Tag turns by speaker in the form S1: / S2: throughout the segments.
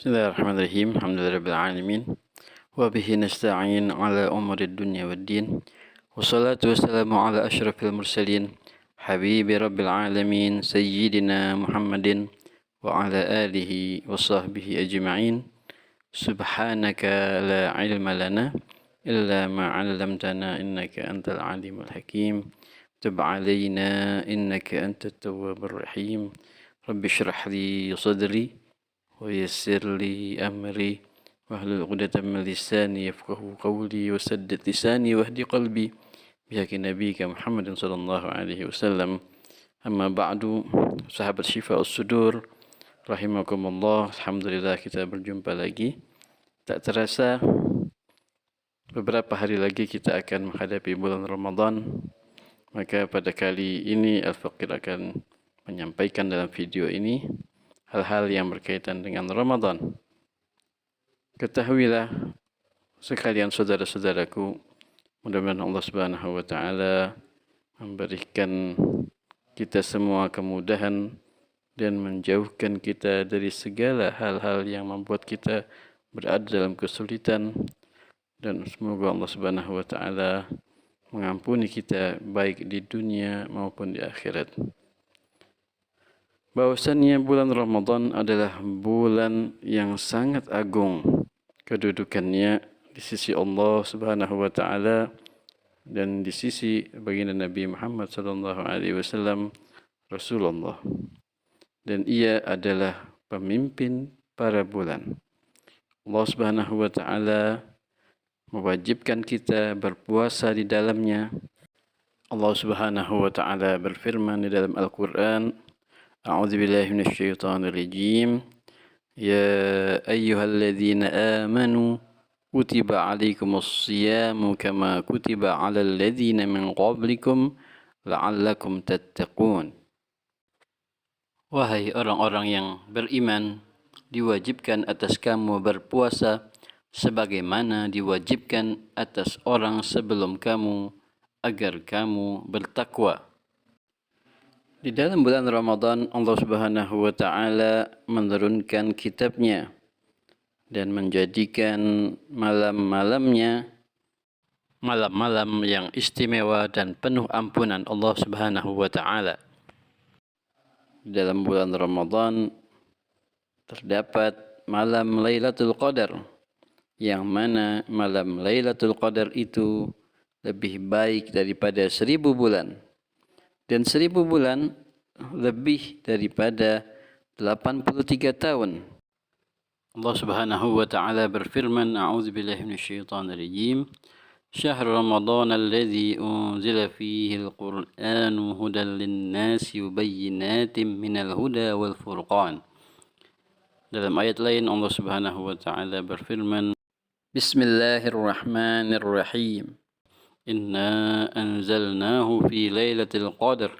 S1: Bismillahirrahmanirrahim. Alhamdulillahirabbil alamin. Wa bihi nasta'in ala umurid dunya waddin. Wassalatu wassalamu ala asyrafil mursalin. Habibi rabbil alamin sayyidina Muhammadin wa ala alihi wa sahbihi ajma'in. Subhanaka la ilma lana illa ma 'allamtana innaka antal alimul hakim. Tub 'alaina innaka antat tawwabur rahim. Rabbi shrah li sadri wa yassir li amri wahlul 'uqdatam min lisani yafqahu qawli wa saddid lisani wahdi qalbi bihaqi nabiyika Muhammadin sallallahu alaihi wasallam. Amma ba'du, sahabat Syifa'us Sudur rahimakumullah. Alhamdulillah kita berjumpa lagi. Tak terasa beberapa hari lagi kita akan menghadapi bulan Ramadan. Maka pada kali ini Al-Faqir akan menyampaikan dalam video ini hal-hal yang berkaitan dengan Ramadan. Ketahuilah sekalian saudara-saudaraku, mudah-mudahan Allah Subhanahu wa taala memberikan kita semua kemudahan dan menjauhkan kita dari segala hal-hal yang membuat kita berada dalam kesulitan, dan semoga Allah Subhanahu wa taala mengampuni kita baik di dunia maupun di akhirat. Bahwasannya bulan Ramadan adalah bulan yang sangat agung kedudukannya di sisi Allah Subhanahu wa taala dan di sisi baginda Nabi Muhammad sallallahu alaihi wasallam Rasulullah. Dan ia adalah pemimpin para bulan. Allah Subhanahu wa taala mewajibkan kita berpuasa di dalamnya. Allah Subhanahu wa taala berfirman di dalam Al-Qur'an, A'udzu billahi minasyaitonir rajim. Ya ayyuhalladzina amanu kutiba 'alaikumus shiyamu kama kutiba 'alal ladzina min qablikum la'allakum tattaqun. Wahai orang-orang yang beriman, diwajibkan atas kamu berpuasa sebagaimana diwajibkan atas orang sebelum kamu agar kamu bertakwa. Di dalam bulan Ramadan, Allah Subhanahu wa taala menurunkan kitabnya dan menjadikan malam-malamnya malam-malam yang istimewa dan penuh ampunan Allah Subhanahu wa taala. Dalam bulan Ramadan terdapat malam Lailatul Qadar, yang mana malam Lailatul Qadar itu lebih baik daripada 1000 bulan. Dan 1000 bulan lebih daripada 83 tahun. Allah Subhanahu wa taala berfirman, A'udzu billahi minasyaitonir rajim. Syahr Ramadan alladzi unzila fihi al-Qur'anu hudan lin-nasi wa bayyinatin minal huda wal furqan. Dalam ayat lain Allah Subhanahu wa taala berfirman, Bismillahirrahmanirrahim. Inna anzalnahu fi lailatul qadr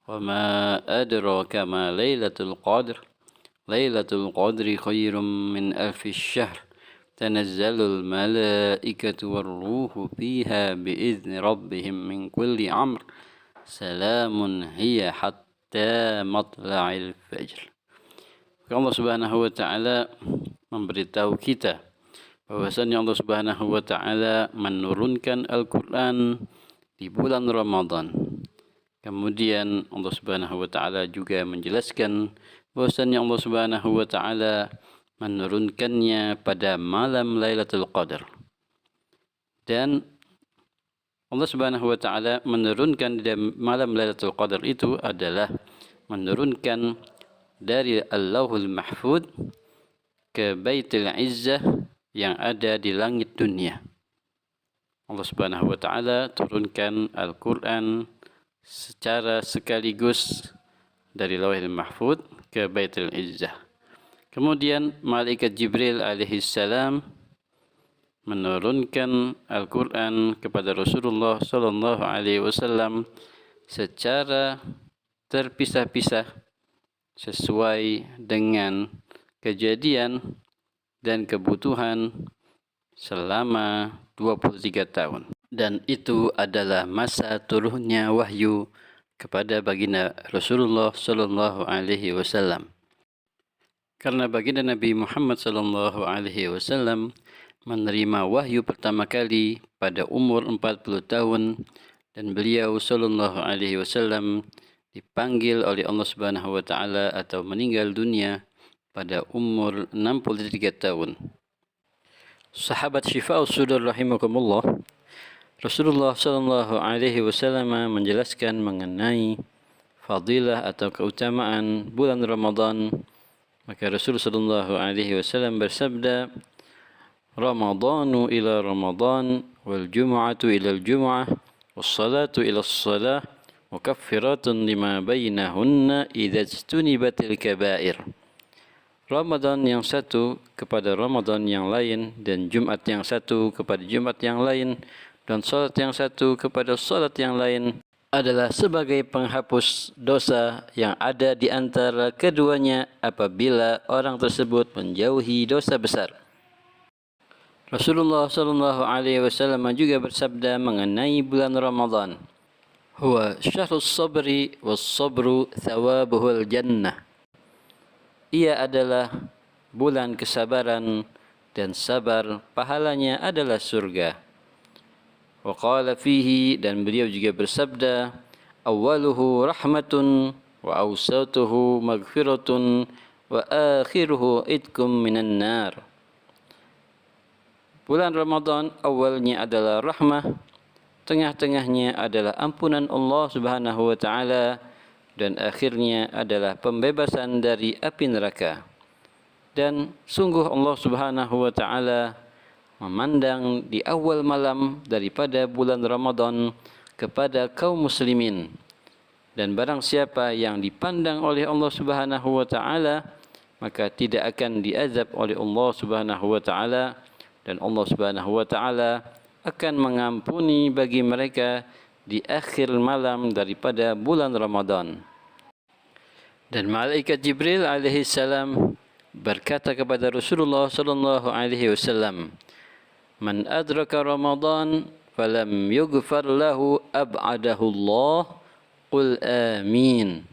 S1: wa ma adraka ma lailatul qadr. Lailatul qadri khairum min alfi syahr. Tanazzalul malaikatu warruhu fiha biizni rabbihim min kulli amr. Salamun hiya hatta matla'il fajr. Allah Subhanahu wa taala memberitahu kita bahwasanya Allah Subhanahu wa taala menurunkan Al-Qur'an di bulan Ramadan. Kemudian Allah Subhanahu wa taala juga menjelaskan bahwasanya Allah Subhanahu wa taala menurunkannya pada malam Lailatul Qadar. Dan Allah Subhanahu wa taala menurunkan di malam Lailatul Qadar itu adalah menurunkan dari Allahul Mahfud ke Baitul Izzah yang ada di langit dunia. Allah Subhanahu wa taala turunkan Al-Qur'an secara sekaligus dari Lauhul Mahfud ke Baitul Izzah. Kemudian malaikat Jibril alaihi salam menurunkan Al-Qur'an kepada Rasulullah sallallahu alaihi wasallam secara terpisah-pisah sesuai dengan kejadian dan kebutuhan selama 23 tahun. Dan itu adalah masa turunnya wahyu kepada baginda Rasulullah sallallahu alaihi wasallam. Karena baginda Nabi Muhammad sallallahu alaihi wasallam menerima wahyu pertama kali pada umur 40 tahun dan beliau sallallahu alaihi wasallam dipanggil oleh Allah Subhanahu wa taala atau meninggal dunia pada umur 63 tahun. Sahabat Syifa'us Sudur rahimakumullah, Rasulullah sallallahu alaihi wasallam menjelaskan mengenai fadilah atau keutamaan bulan Ramadan. Maka Rasul sallallahu alaihi wasallam bersabda, Ramadanu ila Ramadan wal Jum'atu ila al-Jum'ah was salatu ila as-salah mukaffiratun lima bainahunna idza ijtunibatil kaba'ir. Ramadan yang satu kepada Ramadan yang lain dan Jumat yang satu kepada Jumat yang lain dan salat yang satu kepada salat yang lain adalah sebagai penghapus dosa yang ada di antara keduanya apabila orang tersebut menjauhi dosa besar. Rasulullah sallallahu alaihi wasallam juga bersabda mengenai bulan Ramadan, "Huwa syahrus sabri was sabru thawabuhul jannah." Ia adalah bulan kesabaran dan sabar pahalanya adalah surga. Wa qala fihi, dan beliau juga bersabda, awwaluhu rahmatun wa awsatuhu maghfiratun wa akhiruhu idkum minan nar. Bulan Ramadan awalnya adalah rahmah, tengah-tengahnya adalah ampunan Allah Subhanahu wa taala dan akhirnya adalah pembebasan dari api neraka. Dan sungguh Allah Subhanahu wa taala memandang di awal malam daripada bulan Ramadan kepada kaum muslimin. Dan barang siapa yang dipandang oleh Allah Subhanahu wa taala, maka tidak akan diazab oleh Allah Subhanahu wa taala, dan Allah Subhanahu wa taala akan mengampuni bagi mereka di akhir malam daripada bulan Ramadan. Dan malaikat Jibril alaihi salam berkata kepada Rasulullah sallallahu alaihi wasallam, "Man adraka Ramadan falam yughfar lahu ab'adahu Allah, qul amin."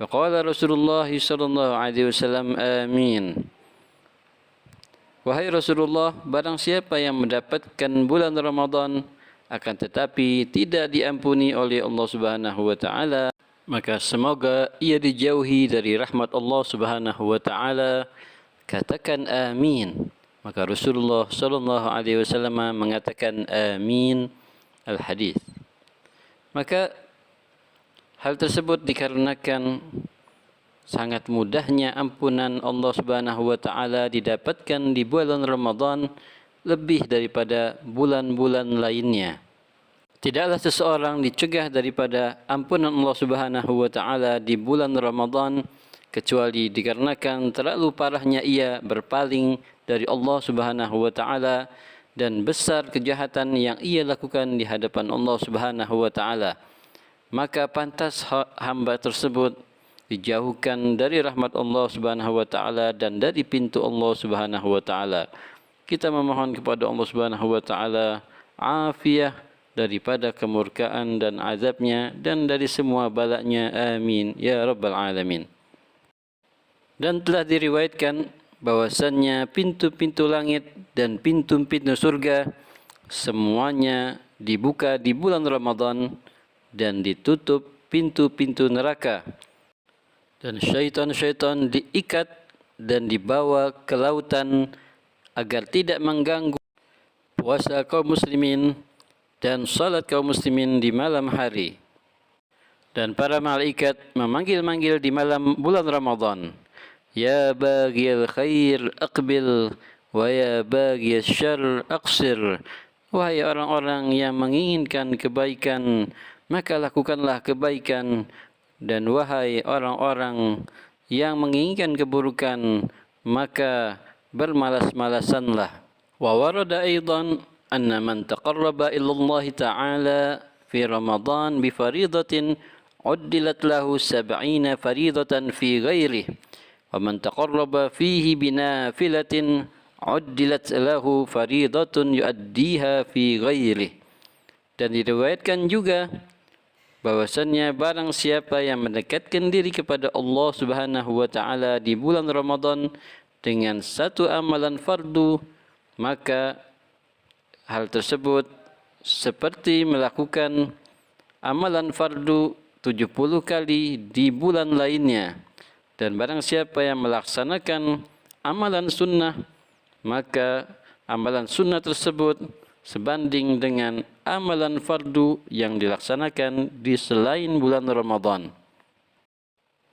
S1: Faqala Rasulullah sallallahu alaihi wasallam, "Amin." Wahai Rasulullah, barang siapa yang mendapatkan bulan Ramadan akan tetapi tidak diampuni oleh Allah Subhanahu wa taala, maka semoga ia dijauhi dari rahmat Allah Subhanahu wa taala. Katakan amin. Maka Rasulullah sallallahu alaihi wasallam mengatakan amin al-hadis. Maka hal tersebut dikarenakan sangat mudahnya ampunan Allah Subhanahu wa taala didapatkan di bulan Ramadan lebih daripada bulan-bulan lainnya. Tidaklah seseorang dicegah daripada ampunan Allah Subhanahu wa taala di bulan Ramadan kecuali dikarenakan terlalu parahnya ia berpaling dari Allah Subhanahu wa taala dan besar kejahatan yang ia lakukan di hadapan Allah Subhanahu wa taala. Maka pantas hamba tersebut dijauhkan dari rahmat Allah Subhanahu wa taala dan dari pintu Allah Subhanahu wa taala. Kita memohon kepada Allah Subhanahu wa taala afiyah daripada kemurkaan dan azabnya dan dari semua balaknya. Amin ya rabbal alamin. Dan telah diriwayatkan bahwasannya pintu-pintu langit dan pintu-pintu surga semuanya dibuka di bulan Ramadan dan ditutup pintu-pintu neraka. Dan syaitan-syaitan diikat dan dibawa ke lautan agar tidak mengganggu puasa kaum muslimin dan salat kaum muslimin di malam hari. Dan para malaikat memanggil-manggil di malam bulan Ramadan, Ya baghiyal khair aqbil wa ya baghiyal syarr aqsir. Wahai orang-orang yang menginginkan kebaikan, maka lakukanlah kebaikan, dan wahai orang-orang yang menginginkan keburukan, maka bermalas-malasanlah. Wa warada aidan anna man taqarraba ila Allah ta'ala fi Ramadan bi faridatin uddilat lahu 70 faridatan fi ghairihi wa man taqarraba fihi bi nafilatin uddilat lahu faridatun yuaddiha fi ghairihi. Dan diriwayatkan juga bahwasannya barang siapa yang mendekatkan diri kepada Allah Subhanahu wa taala di bulan Ramadan dengan satu amalan fardu, maka hal tersebut seperti melakukan amalan fardu 70 kali di bulan lainnya. Dan barang siapa yang melaksanakan amalan sunnah, maka amalan sunnah tersebut sebanding dengan amalan fardu yang dilaksanakan di selain bulan Ramadan.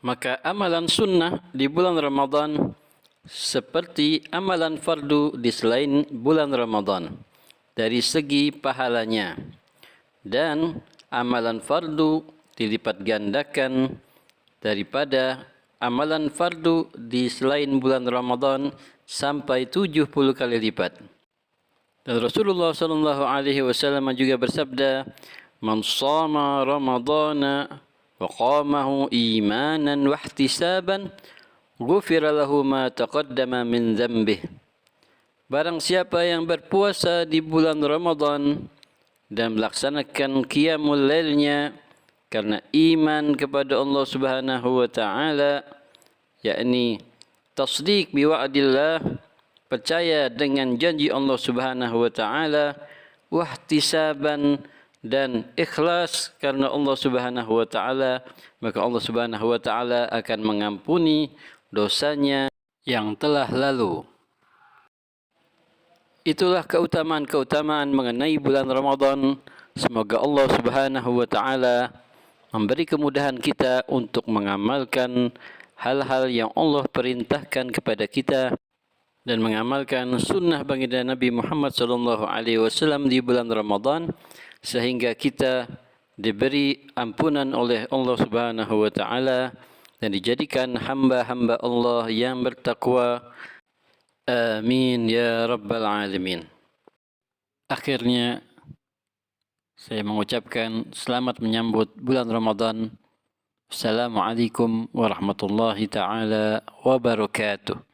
S1: Maka amalan sunnah di bulan Ramadan seperti amalan fardu di selain bulan Ramadan dari segi pahalanya. Dan amalan fardu dilipat gandakan daripada amalan fardu di selain bulan Ramadan sampai 70 kali lipat. Dan Rasulullah sallallahu alaihi wasallam juga bersabda, "Man shama Ramadana wa qamahu imanan wa ihtisaban, ghufira lahu ma taqaddama min dhanbih." Barang siapa yang berpuasa di bulan Ramadan dan melaksanakan qiyamul lailnya karena iman kepada Allah Subhanahu wa taala, yakni tasdiq bi wa'dillah, percaya dengan janji Allah Subhanahu wa taala, wahtisaban, dan ikhlas karena Allah Subhanahu wa taala, maka Allah Subhanahu wa taala akan mengampuni dosanya yang telah lalu. Itulah keutamaan-keutamaan mengenai bulan Ramadan. Semoga Allah Subhanahu wa taala memberi kemudahan kita untuk mengamalkan hal-hal yang Allah perintahkan kepada kita dan mengamalkan sunnah baginda Nabi Muhammad sallallahu alaihi wasallam di bulan Ramadan, sehingga kita diberi ampunan oleh Allah Subhanahu wa taala dan dijadikan hamba-hamba Allah yang bertakwa. Amin ya rabbal alamin. Akhirnya saya mengucapkan selamat menyambut bulan Ramadan. Assalamualaikum warahmatullahi taala wabarakatuh.